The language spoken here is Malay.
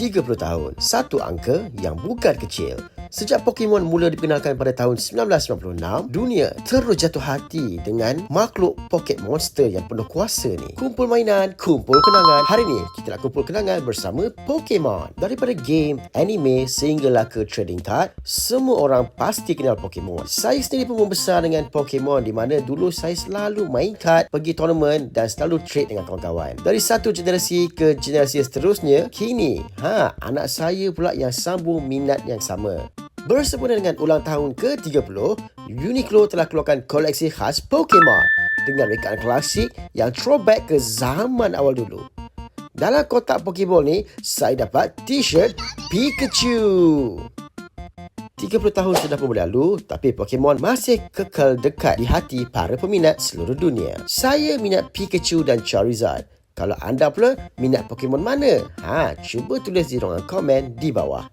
30 tahun, satu angka yang bukan kecil. Sejak Pokemon mula dikenalkan pada tahun 1996, dunia terus jatuh hati dengan makhluk Pocket Monster yang penuh kuasa ni. Kumpul mainan, kumpul kenangan. Hari ni kita nak kumpul kenangan bersama Pokemon. Daripada game, anime sehinggalah ke trading card, semua orang pasti kenal Pokemon. Saya sendiri pun membesar dengan Pokemon, di mana dulu saya selalu main kad, pergi tournament dan selalu trade dengan kawan-kawan. Dari satu generasi ke generasi seterusnya, kini anak saya pula yang sambung minat yang sama. Bersempena dengan ulang tahun ke-30, Uniqlo telah keluarkan koleksi khas Pokemon dengan rekaan klasik yang throwback ke zaman awal dulu. Dalam kotak Pokeball ni, saya dapat t-shirt Pikachu. 30 tahun sudah pun berlalu, tapi Pokemon masih kekal dekat di hati para peminat seluruh dunia. Saya minat Pikachu dan Charizard. Kalau anda pula minat Pokemon mana? Cuba tulis di ruangan komen di bawah.